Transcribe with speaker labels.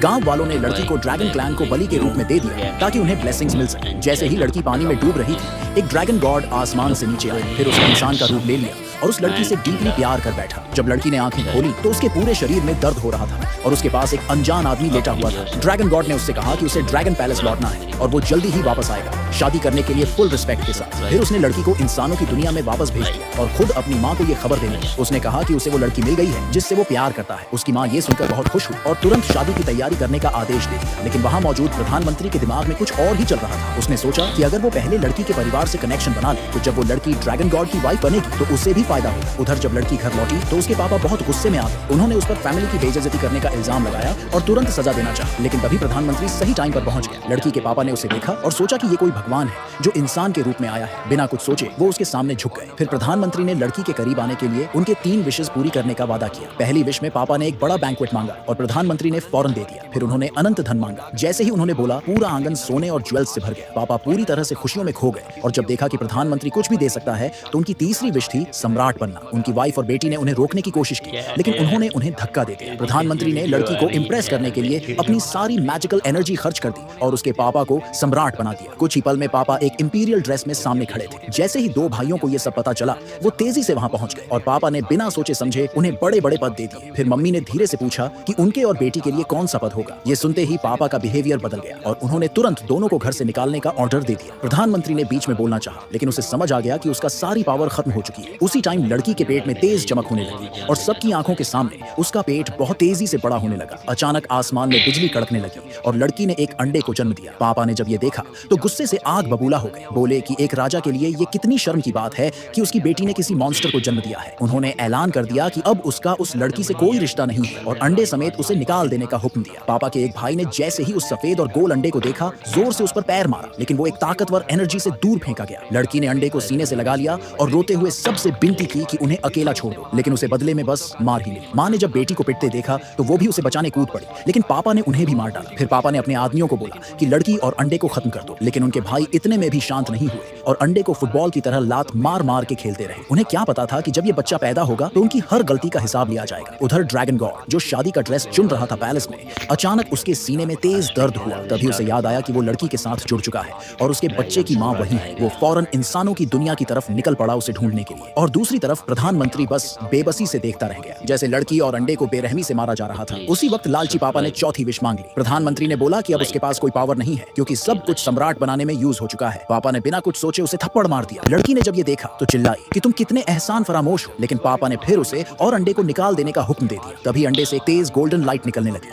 Speaker 1: गांव वालों ने लड़की को ड्रैगन क्लैन को बलि के रूप में दे दिया ताकि उन्हें ब्लेसिंग्स मिल सके। जैसे ही लड़की पानी में डूब रही थी, एक ड्रैगन गॉड आसमान से नीचे आया, फिर उसने इंसान का रूप ले लिया और उस लड़की से डीपली प्यार कर बैठा। जब लड़की ने आंखें खोली तो उसके पूरे शरीर में दर्द हो रहा था और उसके पास एक अनजान आदमी लेटा हुआ था। ड्रैगन गॉड ने उससे कहा कि उसे ड्रैगन पैलेस लौटना है और वो जल्दी ही वापस आएगा, शादी करने के लिए फुल रिस्पेक्ट के साथ। फिर उसने लड़की को इंसानों की दुनिया में वापस भेज दिया और खुद अपनी माँ को ये खबर दे दी। उसने कहा कि उसे वो लड़की मिल गई है जिससे वो प्यार करता है। उसकी माँ ये सुनकर बहुत खुश हुई और तुरंत शादी की तैयारी करने का आदेश दे दिया। लेकिन वहाँ मौजूद प्रधानमंत्री के दिमाग में कुछ और ही चल रहा था। उसने सोचा कि अगर वो पहले लड़की के परिवार से कनेक्शन बना ले तो जब वो लड़की ड्रैगन गॉड की वाइफ बनेगी तो उससे भी फायदा होगा। उधर जब लड़की घर लौटी तो उसके पापा बहुत गुस्से में आ गए। उन्होंने उस पर फैमिली की बेइज्जती करने का इल्जाम लगाया और तुरंत सजा देना चाहा। लेकिन तभी प्रधानमंत्री सही टाइम पर पहुंच गया। लड़की के पापा ने उसे देखा और सोचा कि ये कोई भगवान है जो इंसान के रूप में आया है। बिना कुछ सोचे वो उसके सामने झुक गए। फिर प्रधानमंत्री ने लड़की के करीब आने के लिए उनके 3 विशेस पूरी करने का वादा किया। पहली विश में पापा ने एक बड़ा बैंक्वेट मांगा और प्रधानमंत्री ने फौरन दे दिया। फिर उन्होंने अनंत धन मांगा। जैसे ही उन्होंने बोला, पूरा आंगन सोने और ज्वेल्स से भर गया। पापा पूरी तरह से खुशियों में खो गए और जब देखा कि प्रधानमंत्री कुछ भी दे सकता है तो उनकी तीसरी विश थी सम्राट बनना। उनकी वाइफ और बेटी ने उन्हें रोकने की कोशिश की लेकिन उन्होंने उन्हें धक्का दे दिया। प्रधानमंत्री ने लड़की को इम्प्रेस करने के लिए अपनी सारी मैजिकल एनर्जी खर्च कर दी और उसके पापा को सम्राट बना दिया। कुछ ही पल में पापा एक इंपीरियल ड्रेस में सामने खड़े थे। जैसे ही 2 भाइयों को ये सब पता चला, वो तेजी से वहां पहुंच गए और पापा ने बिना सोचे समझे उन्हें बड़े बड़े पद दे दिए। फिर मम्मी ने धीरे से पूछा कि उनके और बेटी के लिए कौन सा पद होगा। ये सुनते ही पापा का बिहेवियर बदल गया और उन्होंने तुरंत दोनों को घर से निकालने का ऑर्डर दे दिया। प्रधानमंत्री ने बीच में बोलना चाहा लेकिन उसे समझ आ गया कि उसका सारी पावर खत्म हो चुकी है। उसी टाइम लड़की के पेट में तेज चमक होने लगी और सबकी आंखों के सामने उसका पेट बहुत तेजी से बड़ा होने लगा। अचानक आसमान में बिजली कड़कने लगी और लड़की ने एक अंडे को जन्म दिया। पापा ने जब ये देखा तो गुस्से से आग बबूला हो गए। बोले कि एक राजा के लिए ये कितनी शर्म की बात है कि उसकी बेटी ने किसी मॉन्स्टर को जन्म दिया है। उन्होंने ऐलान कर दिया कि अब उसका उस लड़की से कोई रिश्ता नहीं है और अंडे समेत उसे निकाल देने का हुक्म दिया। पापा के एक भाई ने जैसे ही उस सफेद और गोल अंडे को देखा, जोर से उस पर पैर मारा लेकिन वो एक ताकतवर एनर्जी से दूर फेंका गया। लड़की ने अंडे को सीने से लगा लिया और रोते हुए सबसे विनती की कि उन्हें अकेला छोड़ दो, लेकिन उसे बदले में बस मार ही मिली। माँ ने जब बेटी को पिटते देखा तो वो भी उसे बचाने कूद पड़ी लेकिन पापा ने उन्हें भी मार डाला। फिर पापा ने अपने आदमियों को बोला कि लड़की और अंडे को खत्म कर दो, लेकिन उनके भाई इतने में भी शांत नहीं हुए और अंडे को फुटबॉल की तरह लात मार मार के खेलते रहे। उन्हें क्या पता था कि जब ये बच्चा पैदा होगा तो उनकी हर गलती का हिसाब लिया जाएगा। उधर ड्रैगन गॉड जो शादी का ड्रेस चुन रहा था पैलेस में, अचानक उसके सीने में तेज दर्द हुआ। तभी उसे याद आया कि वो लड़की के साथ जुड़ चुका है और उसके बच्चे की माँ वही है। वो फौरन इंसानों की दुनिया की तरफ निकल पड़ा उसे ढूंढने के लिए और दूसरी तरफ प्रधानमंत्री बस बेबसी से देखता रह गया जैसे लड़की और अंडे को बेरहमी से मारा जा रहा था। उसी वक्त लालची पापा ने चौथी विश मांग ली। प्रधानमंत्री ने बोला कि अब उसके पास कोई पावर नहीं है क्योंकि सब कुछ सम्राट बनाने में यूज हो चुका है। पापा ने बिना कुछ सोचे उसे थप्पड़ मार दिया। लड़की ने जब ये देखा तो चिल्लाई कि तुम कितने एहसान फरामोश हो, लेकिन पापा ने फिर उसे और अंडे को निकाल देने का हुक्म दे दिया। तभी अंडे से तेज गोल्डन लाइट निकलने लगी।